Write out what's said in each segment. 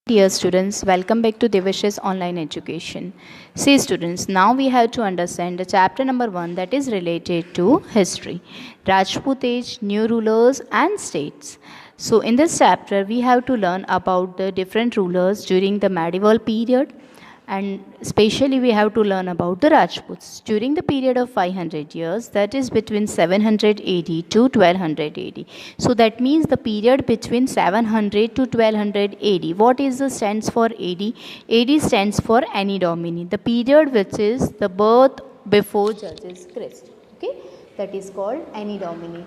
Dear students, welcome back to Devash's online education. See students, now we have to understand the chapter number 1 that is related to history, Rajput age, new rulers and states. So in this chapter we have to learn about the different rulers during the medieval period, and especially we have to learn about the Rajputs during the period of 500 years, that is between 700 AD to 1200 AD. So that means the period between 700 to 1200 AD. What is the stands for AD? AD stands for Anno Domini, the period which is the birth before Jesus Christ. Okay, that is called Anno Domini.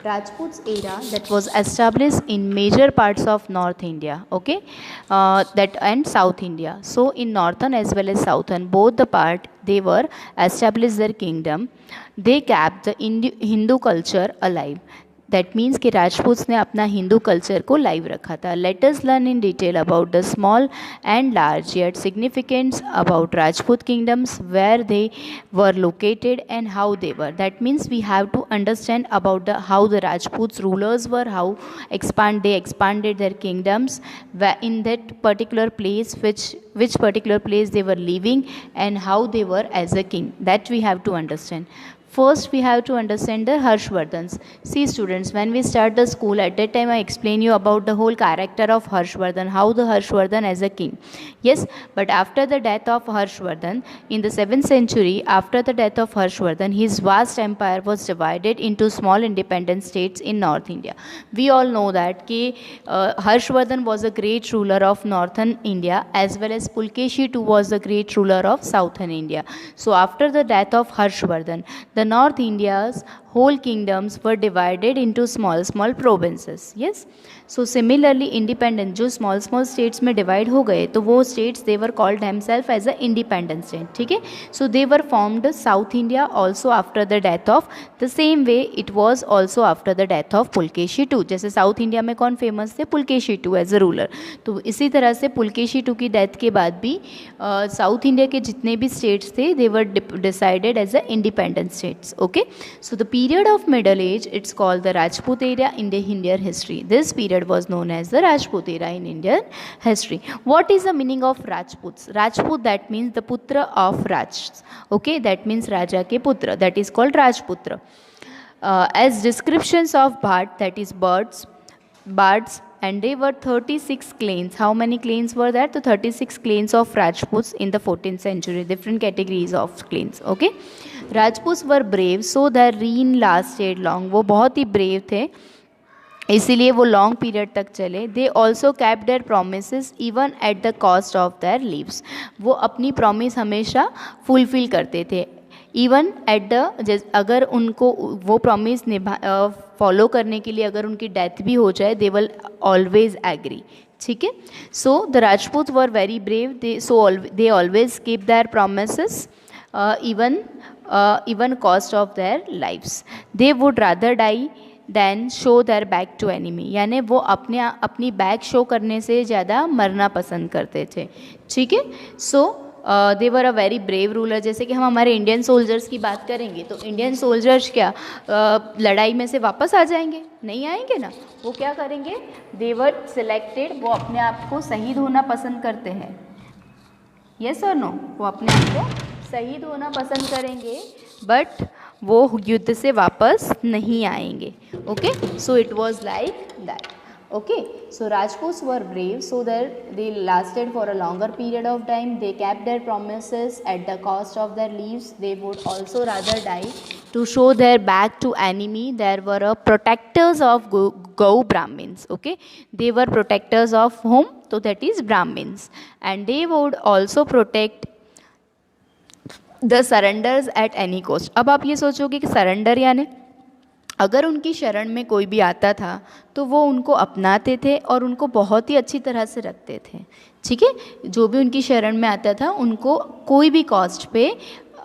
Rajputs era that was established in major parts of North India, okay, that and South India. So in northern as well as southern, both the part they were established their kingdom. They kept the Hindu culture alive. That means कि राजपूत्स ने अपना Hindu culture को live रखा था. Let us learn in detail about the small and large yet significance about Rajput kingdoms, where they were located and how they were. That means we have to understand about the how the Rajputs rulers were, how they expanded their kingdoms in that particular place, which particular place they were living, and how they were as a king. That we have to understand. First, we have to understand the Harshvardhans. See students, when we start the school, at that time I explain you about the whole character of Harshvardhan, how the Harshvardhan as a king. Yes, but after the death of Harshvardhan, in the 7th century, after the death of Harshvardhan, his vast empire was divided into small independent states in North India. We all know that Harshvardhan was a great ruler of northern India, as well as Pulkeshi too was the great ruler of southern India. So after the death of Harshvardhan, the North India's whole kingdoms were divided into small provinces. Yes, so similarly independent जो small states में divide हो गए, तो वो states they were called themselves as a independent state. ठीक है, so they were formed South India also after the death of, the same way it was also after the death of Pulkeshi II. जैसे south India में कौन famous थे? Pulakeshi II as a ruler. तो इसी तरह से पुलकेशी II की death के बाद भी साउथ इंडिया के जितने भी स्टेट्स थे they were decided as a independent states. Okay, so the period of Middle Age, it's called the Rajput era in the Indian history. This period was known as the Rajput era in Indian history. What is the meaning of Rajputs? Rajput, that means the putra of Raj. Okay, that means Raja ke putra. That is called Rajputra. As descriptions of Bhat, that is bards, and they were 36 clans. How many clans were there? The 36 clans of Rajputs in the 14th century, different categories of clans. Okay, Rajputs were brave, so their reign lasted long. वो बहुत ही brave थे, इसीलिए वो long period तक चले. They also keep their promise even at the cost of their lives. वो अपनी promise हमेशा फुलफिल करते थे, इवन एट द, अगर उनको वो प्रॉमिस फॉलो करने के लिए अगर उनकी डेथ भी हो जाए, दे विल ऑलवेज एग्री. ठीक है, so the Rajput were very brave, they always keep their promises even cost of their lives. They would rather die than show their back to enemy. यानी वो अपनी बैक शो करने से ज़्यादा मरना पसंद करते थे. ठीक है, सो दे वर अ वेरी ब्रेव रूलर. जैसे कि हम हमारे इंडियन सोल्जर्स की बात करेंगे, तो इंडियन सोल्जर्स क्या लड़ाई में से वापस आ जाएंगे? नहीं आएंगे ना. वो क्या करेंगे? दे वर सिलेक्टेड, वो अपने आप को शहीद होना पसंद करते हैं. यस और नो? वो अपने आप को शहीद होना पसंद करेंगे, बट वो युद्ध से वापस नहीं आएंगे. Okay, so it was like that. Okay, so Rajputs were brave, so that they lasted for a longer period of time. They kept their promises at the cost of their lives. They would also rather die to show their back to enemy. There were protectors of Gau Brahmins. Okay, they were protectors of whom? So that is Brahmins, and they would also protect the surrenders at any cost. अब आप ये सोचोगे कि surrender यानी अगर उनकी शरण में कोई भी आता था तो वो उनको अपनाते थे और उनको बहुत ही अच्छी तरह से रखते थे. ठीक है, जो भी उनकी शरण में आता था उनको कोई भी कॉस्ट पे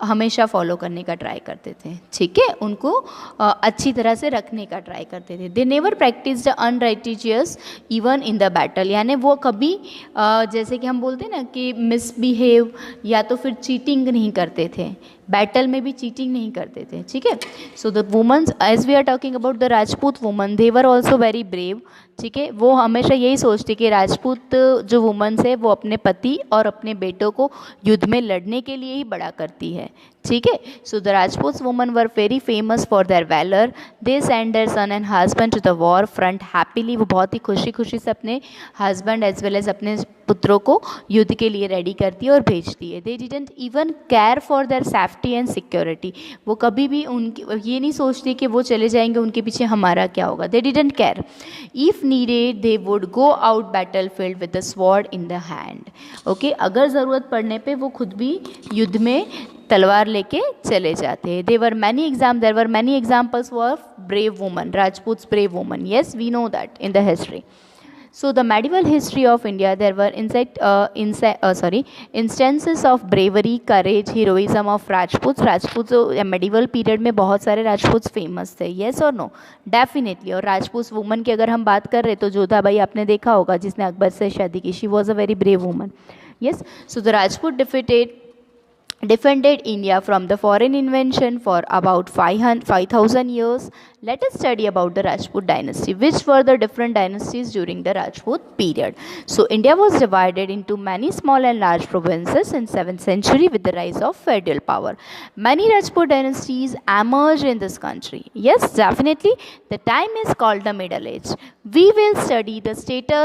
हमेशा फॉलो करने का ट्राई करते थे. ठीक है, उनको अच्छी तरह से रखने का ट्राई करते थे. They never practice the unrighteous even in the battle. यानी वो कभी जैसे कि हम बोलते हैं ना कि मिसबिहेव या तो फिर चीटिंग नहीं करते थे. बैटल में भी चीटिंग नहीं करते थे, ठीक है। So the womens, as we are talking about the Rajput women, they were also very brave, ठीक है। वो हमेशा यही सोचती कि राजपूत जो वुमेन्स है वो अपने पति और अपने बेटों को युद्ध में लड़ने के लिए ही बड़ा करती है, ठीक है। So the Rajput women were very famous for their valour, they send their son and husband to the war front happily, वो बहुत ही खुशी खुशी से अपने हस्बैंड एज वेल एज अपने पुत्रों को युद्ध के लिए रेडी करती है और भेजती है। They didn't even care for their safety and security, वो कभी भी उनकी ये नहीं सोचती कि वो चले जाएंगे उनके पीछे हमारा क्या होगा, they didn't care. If needed they would go out battle field with the sword in the hand, okay. अगर ज़रूरत पड़ने पे वो खुद भी युद्ध में तलवार लेके चले जाते हैं। There were many examples of brave woman, Rajput brave woman, yes we know that in the history. So the medieval history of India, there were instances of bravery, courage, heroism of Rajputs. Rajputs medieval period में बहुत सारे Rajput famous थे, yes or no? Definitely। और Rajput woman की अगर हम बात कर रहे तो जोधाबाई आपने देखा होगा जिसने अकबर से शादी की, she was a very brave woman, yes। So the Rajput defended India from the foreign invasion for about 5,000 years. Let us study about the Rajput dynasty. Which were the different dynasties during the Rajput period? So India was divided into many small and large provinces in 7th century with the rise of feudal power. Many Rajput dynasties emerged in this country. Yes, definitely. The time is called the Middle Age. We will study the states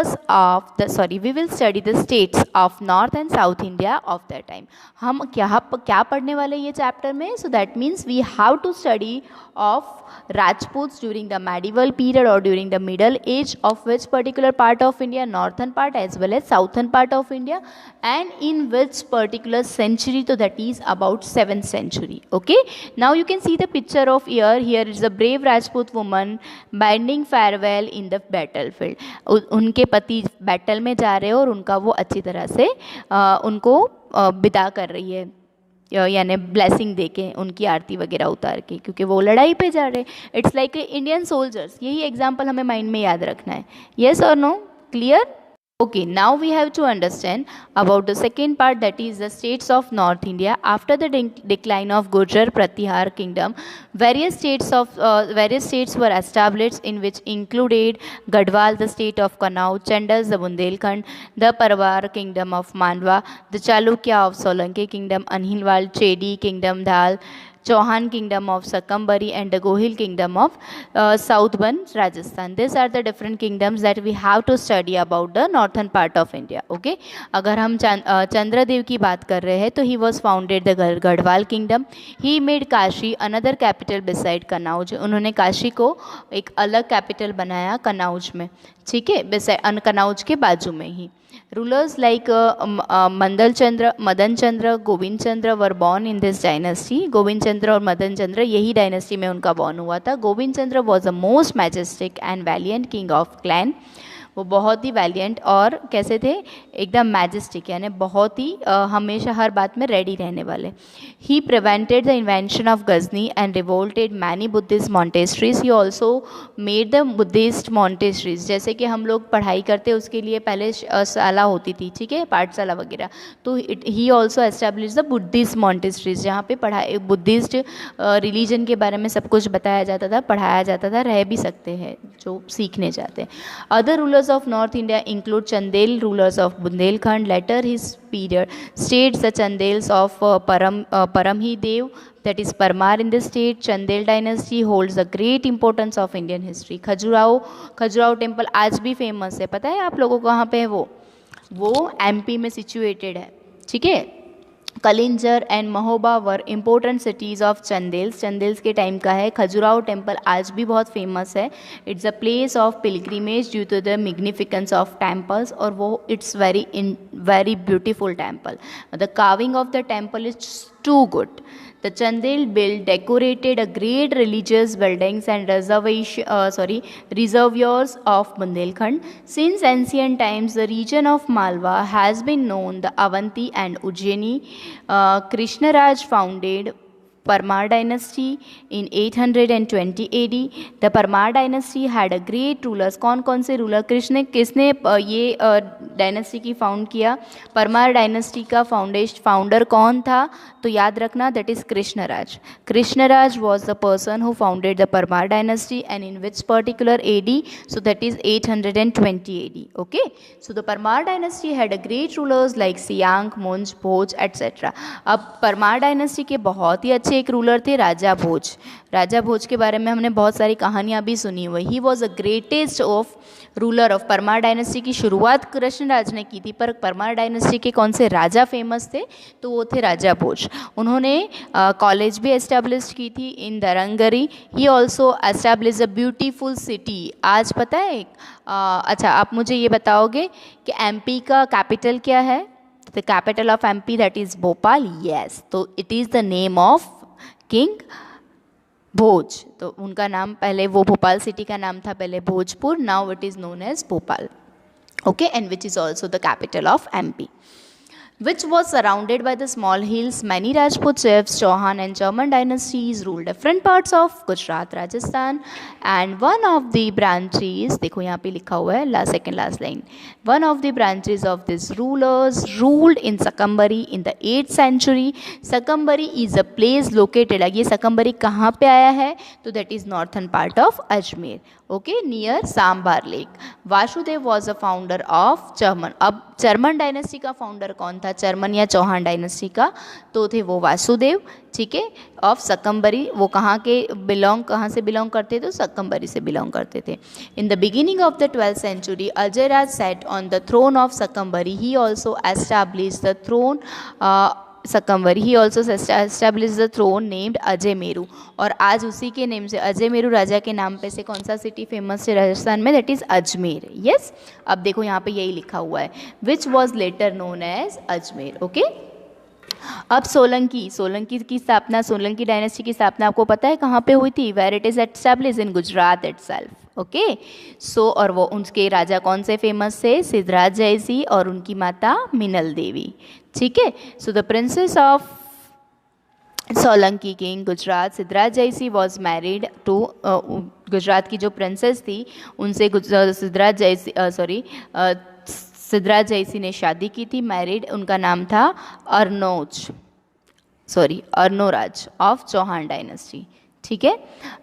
of North and South India of that time. हम क्या पढ़ने वाले ये chapter में? So that means we have to study of Rajputs during the medieval period or during the Middle Age of which particular part of India, northern part as well as southern part of India, and in which particular century, so that is about 7th century, okay. Now you can see the picture of here is a brave Rajput woman bidding farewell in the battlefield. उनके पति battle में जा रहे हैं और उनका वो अच्छी तरह से उनको विदा कर रही है, यानी ब्लेसिंग दे के उनकी आरती वगैरह उतार के, क्योंकि वो लड़ाई पे जा रहे हैं। इट्स लाइक इंडियन सोल्जर्स, यही एग्जाम्पल हमें माइंड में याद रखना है, येस और no, clear? Okay, now we have to understand about the second part, that is the states of North India. After the decline of Gurjar Pratihar kingdom, various states were established, in which included Gadwal, the state of Kannauj, Chandas, the Bundelkhand, the Parwar kingdom of Mandwa, the Chalukya of Solanki kingdom, Anhilwal, Chedi kingdom, Dhal, Chauhan kingdom of Sakambari, and the Gohil kingdom of southern Rajasthan. These are the different kingdoms that we have to study about the northern part of India, okay. अगर हम चंद्रदेव की बात कर रहे हैं तो he was founded the Garhwal kingdom. He made Kashi another capital beside Kannauj. उन्होंने काशी को एक अलग कैपिटल बनाया कन्नौज में, ठीक है, beside कन्नौज के बाजू में ही. Rulers like Madan Chandra, Govind Chandra were born in this dynasty. Govind Chandra और मदन चंद्र यही डायनेस्टी में उनका बॉर्न हुआ था. Govind Chandra was the most majestic and valiant king of clan. वो बहुत ही वैलियंट और कैसे थे, एकदम मैजेस्टिक, यानी बहुत ही हमेशा हर बात में रेडी रहने वाले. He prevented the invention of Ghazni and revolted many Buddhist monasteries. He also made the Buddhist monasteries. जैसे कि हम लोग पढ़ाई करते उसके लिए पहले शाला होती थी, ठीक है, पाठशाला वगैरह, तो he also establish the Buddhist monasteries, जहाँ पे पढ़ाई बुद्धिस्ट रिलीजन के बारे में सब कुछ बताया जाता था, पढ़ाया जाता था, रह भी सकते हैं जो सीखने जाते हैं. Other rulers of North India include Chandel, rulers of Bundelkhand. Later his period states the Chandels of Paramhi Dev, that is Parmar in the state. Chandel dynasty holds a great importance of Indian history. Khajuraho temple आज भी famous है, पता है आप लोगों को कहाँ पे है? वो एमपी में सिचुएटेड है, ठीक है. Kalinjar and Mahoba were important cities of Chandels. Chandels के टाइम का है. खजुराहो टेम्पल आज भी बहुत फेमस है. It's a place of pilgrimage due to the magnificence of temples, और वो it's very beautiful temple. The carving of the temple is too good. The Chandel built decorated a great religious buildings and reservoirs of Bundelkhand. Since ancient times, the region of Malwa has been known the Avanti and Ujjaini. Krishnaraj founded Parmar dynasty in 820 AD. The Parmar dynasty had a great rulers. कौन कौन से ruler किसने ये dynasty की found किया? Parmar dynasty का founder कौन था? तो याद रखना, that is Krishnaraj. Krishnaraj was the person who founded the Parmar dynasty, and in which particular AD? So that is 820 AD. Okay, so the Parmar dynasty had a great rulers like Siang, Munj, Bhoj, etc. अब Parmar dynasty के बहुत ही अच्छे एक ruler थे राजा भोज. राजा भोज के बारे में हमने बहुत सारी कहानियाँ भी सुनी हुई. He was a greatest of ruler of Parmar dynasty. की शुरुआत कृष्णराज ने की थी, पर परमार डायनेस्टी के कौन से राजा फेमस थे? तो वो थे राजा भोज. उन्होंने कॉलेज भी एस्टेब्लिश की थी इन दरंगरी. He also establish a beautiful city. आज पता है अच्छा आप मुझे ये बताओगे कि एमपी का कैपिटल क्या है? The capital of MP that is Bhopal. Yes, तो it is the name of king Bhoj. तो उनका नाम पहले, वो भोपाल सिटी का नाम था पहले Bhojpur. Now it is known as Bhopal. Okay, and which is also the capital of MP, which was surrounded by the small hills. Many Rajput chiefs, Chauhan and German dynasties ruled different parts of Gujarat, Rajasthan, and one of the branches, देखो यहाँ पे लिखा हुआ है second last line, one of the branches of these rulers ruled in Sakambari in the 8th century. Sakambari is a place located, ये सकम्बरी कहाँ पे आया है? तो that is northern part of Ajmer. Okay, near Sambhar lake. Vasudev was a founder of चर्मन. अब चर्मन dynasty का फाउंडर कौन था? चर्मन या चौहान डायनेस्टी का तो थे वो वासुदेव. ठीक है, ऑफ सकम्बरी. वो कहाँ से बिलोंग करते थे? तो सकम्बरी से बिलोंग करते थे. In the beginning of the 12th century, Ajay Raj set on the throne of Shakambhari. He also establish the throne Shakambhari. He also establish the throne named Ajay Meru. और आज उसी के नेम से, अजय मेरू राजा के नाम पे से कौन सा सिटी फेमस है राजस्थान में? That is Ajmer. यस, अब देखो यहाँ पे यही लिखा हुआ है, which was later known as Ajmer. Okay, अब सोलंकी की स्थापना, सोलंकी डायनेस्टी की स्थापना आपको पता है कहाँ पे हुई थी? Where it is establish in Gujarat itself. Okay, so और वो उनके राजा कौन से फेमस थे? सिद्धराज जयसिंह और उनकी माता मिनल देवी. ठीक है, so the princess of Solanki king Gujarat Siddharaj Jaysingh was married to, Gujarat की जो प्रिंसेस थी उनसे सिद्धराज जयसिंह ने शादी की थी, मैरिड. उनका नाम था अर्नोराज ऑफ चौहान डायनेस्टी. ठीक है,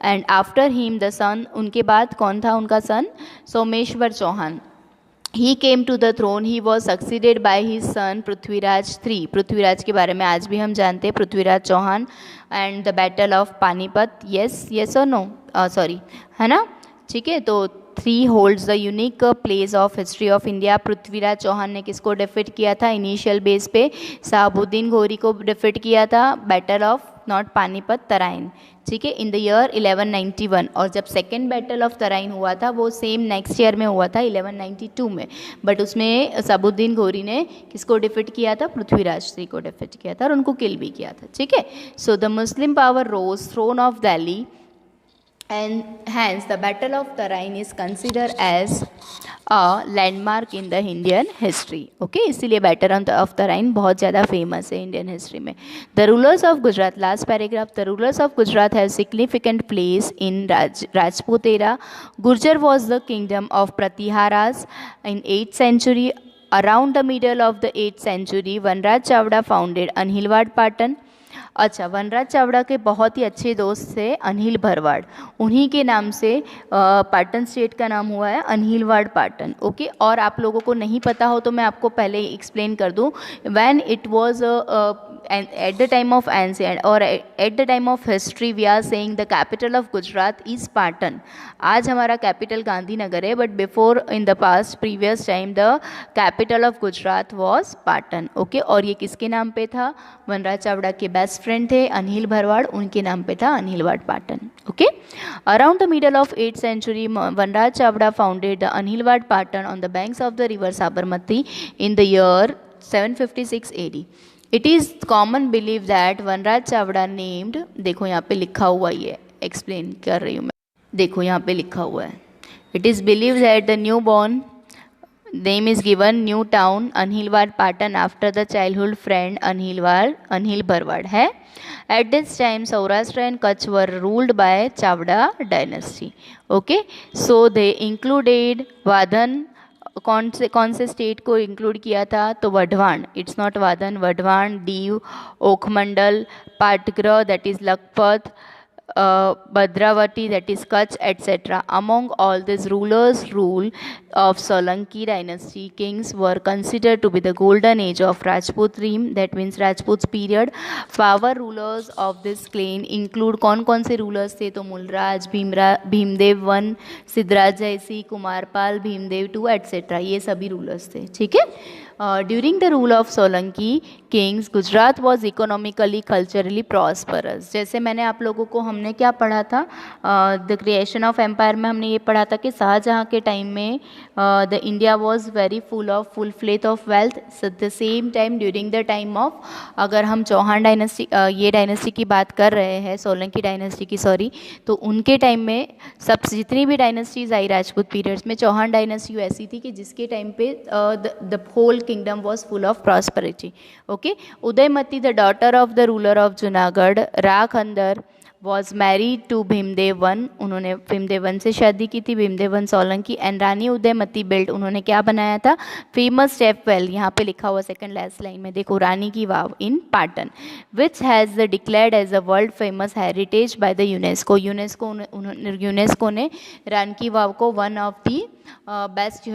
and after him the son, उनके बाद कौन था उनका son? Someshwar Chauhan. He came to the throne. He was succeeded by his son Prithviraj III. Prithviraj के बारे में आज भी हम जानते हैं, Prithviraj Chauhan. And the battle of Panipat. Yes और नो, सॉरी, है ना? ठीक है, तो 3 holds the unique place of history of India. Prithviraj Chauhan ने किसको डिफीट किया था? इनिशियल बेस पे शहाबुद्दीन घोरी को डिफीट किया था. Battle of not Panipat, Tarain. ठीक है, इन द ईयर 1191. और जब सेकेंड बैटल ऑफ तराइन हुआ था वो सेम नेक्स्ट ईयर में हुआ था 1192 में. बट उसमें शहाबुद्दीन घोरी ने किसको डिफीट किया था? पृथ्वीराज III को डिफीट किया था और उनको किल भी किया था. ठीक है, so the Muslim power rose throne of Delhi and hence the battle of Tarain is considered as a landmark in the Indian history. Okay, इसीलिए battle of Tarain बहुत ज़्यादा famous है Indian history में. The rulers of Gujarat, last paragraph, the rulers of Gujarat have significant place in Rajput era. Gurjar was the kingdom of Pratiharas in 8th century. Around the middle of the 8th century, Vanraj Chavda founded Anhilwad Patan. अच्छा, वनराज चावड़ा के बहुत ही अच्छे दोस्त थे अनिल भरवाड़. उन्हीं के नाम से पाटन स्टेट का नाम हुआ है अनिलवाड़ पाटन. ओके, और आप लोगों को नहीं पता हो तो मैं आपको पहले एक्सप्लेन कर दूं. When it was at the time of ancient or at the time of history we are saying the capital of Gujarat is Patan. आज हमारा कैपिटल गांधीनगर है, but before in the past previous time the capital of Gujarat was Patan. Okay, और ये किसके नाम पे था? वनराज चावड़ा के बेस्ट फ्रेंड थे अनिल भरवाड़, उनके नाम पे था Anilwad Patan. Okay, around the middle of 8th century Vanraj Chavda founded the Anilwad Patan on the banks of the river Sabarmati in the year 756 AD. It is common believe that Vanraj Chavda named, देखो यहाँ पे लिखा हुआ, ये एक्सप्लेन कर रही हूँ मैं, देखो यहाँ पे लिखा हुआ है. It is believe that the new born Name is given new town Anhilwad Patan after the childhood friend Anhil Barwad है. At this time Saurashtra and Kutch were ruled by Chavda dynasty. Okay, so they included Vadhan. कौन से state को include किया था? तो Wadhwan, it's not Vadan, Wadhwan, Diu, Okhamandal, Patgrah that is Lakhpat, Bhadravati that is Kutch etc. Among all these rulers rule of Solanki dynasty, kings were considered to be the golden age of Rajput reign, that means Rajput's period. Power rulers of this clan include कौन से rulers थे? तो Mulraj, Bhimdev one, Siddharaj Jaysi, Kumarpal, Bhimdev two etc. ये सभी rulers थे. ठीक है. During the rule of Solanki kings, Gujarat was economically culturally prosperous. जैसे मैंने आप लोगों को हमने क्या पढ़ा था, द क्रिएशन ऑफ एम्पायर में हमने ये पढ़ा था कि शाहजहाँ के टाइम में the India was very full flesh of wealth. The same time during the time of, अगर हम चौहान डायनेस्टी ये डायनेस्टी की बात कर रहे हैं, सोलंकी डायनेस्टी की सॉरी, तो उनके टाइम में सब जितनी भी डायनेस्टीज आई राजपूत पीरियड्स में, चौहान डायनेस्टी ऐसी थी कि जिसके टाइम पे the whole kingdom was full of prosperity. Okay. Udayamati the daughter of the ruler of Junagadh राख अंदर was married to Bhimdev one, उन्होंने भीमदेव वन से शादी की थी, Bhimdev one Solanki. And Rani Udayamati built, उन्होंने क्या बनाया था? फेमस स्टेप वेल, यहाँ पे लिखा हुआ सेकंड लास्ट लाइन में देखो, Rani ki Vav in Patan, which has declared as a world famous heritage by the UNESCO. UNESCO ने रानी की वाव को one of the best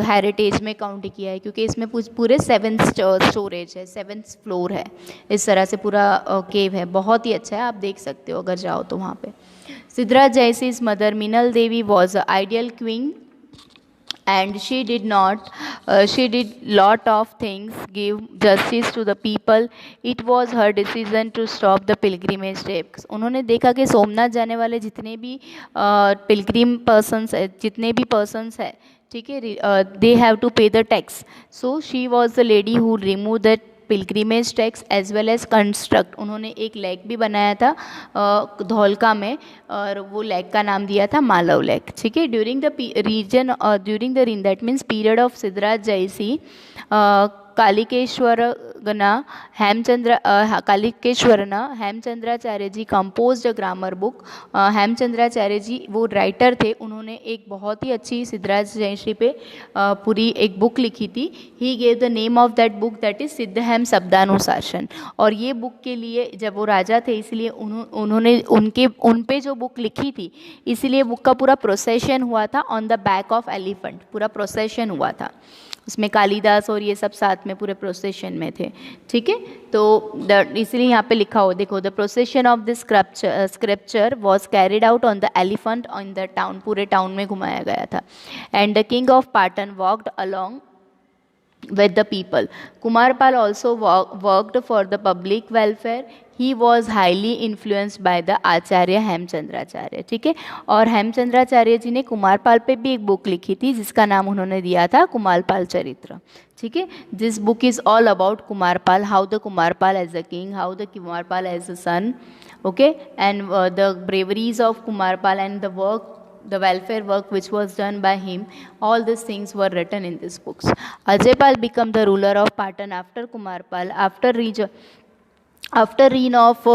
heritage में काउंट किया है, क्योंकि इसमें पूरे 7 स्टोरेज है, 7th फ्लोर है, इस तरह से पूरा केव है. बहुत ही अच्छा है, आप देख सकते हो अगर जाओ तो वहाँ पे. Siddharaj Jaysi's mother Minal Devi was a ideal queen and she did lot of things, give justice to the people. It was her decision to stop the pilgrimage steps. उन्होंने देखा कि सोमनाथ जाने वाले जितने भी पिलग्रिम पर्सन्स है, जितने भी पर्सन्स है, ठीक है, they have to pay the tax. So she was the lady who removed that pilgrimage tax as well as construct. उन्होंने एक लेक भी बनाया था धौलका में, और वो लेक का नाम दिया था मालव लेक. ठीक है. During the reign that means period of Siddharaj Jaysi, Hemchandracharya ji composed a grammar book. Hemchandracharya ji वो राइटर थे, उन्होंने एक बहुत ही अच्छी सिद्धराज जयश्री पे पूरी एक बुक लिखी थी. He gave the name of that book that is Siddhahem Shabdanushasan. और ये बुक के लिए, जब वो राजा थे इसलिए उन्होंने उन पे जो बुक लिखी थी, इसीलिए बुक का पूरा प्रोसेशन हुआ था on the back of elephant, पूरा प्रोसेशन हुआ था, उसमें कालिदास और ये सब साथ में पूरे प्रोसेशन में थे. ठीक है. तो इसलिए यहाँ पे लिखा हो, देखो, the procession of this scripture was carried out on the elephant on the town, पूरे टाउन में घुमाया गया था. And the king of Patan walked along with the people. Kumarpal also worked for the public welfare. He was highly influenced by the आचार्य हेमचंद्राचार्य. ठीक है. और हेमचंद्राचार्य जी ने कुमारपाल पे भी एक बुक लिखी थी जिसका नाम उन्होंने दिया था कुमारपाल चरित्र. ठीक है. This book is all about Kumarpal, how the Kumarpal as a king, how the Kumarpal as a son. Okay. And the braveries of Kumarpal and the welfare work which was done by him, all these things were written in these books. Ajaypal became the ruler of Patan after Kumarpal. After reign of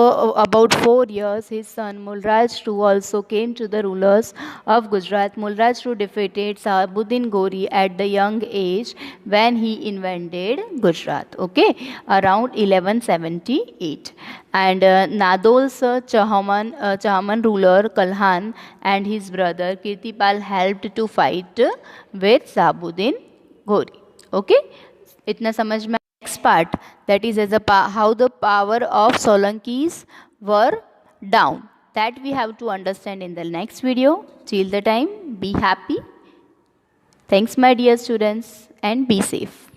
about 4 years, his son Mulraj II also came to the rulers of Gujarat. Mulraj II defeated Sahabuddin Gori at the young age when he invaded Gujarat. Okay, around 1178. And Nadol's Chahaman ruler Kalhan and his brother Kirtipal helped to fight with Sahabuddin Gori. Okay, इतना समझ में. Next part, that is how the power of Solankis were down, that we have to understand in the next video. Till the time, be happy. Thanks my dear students, and be safe.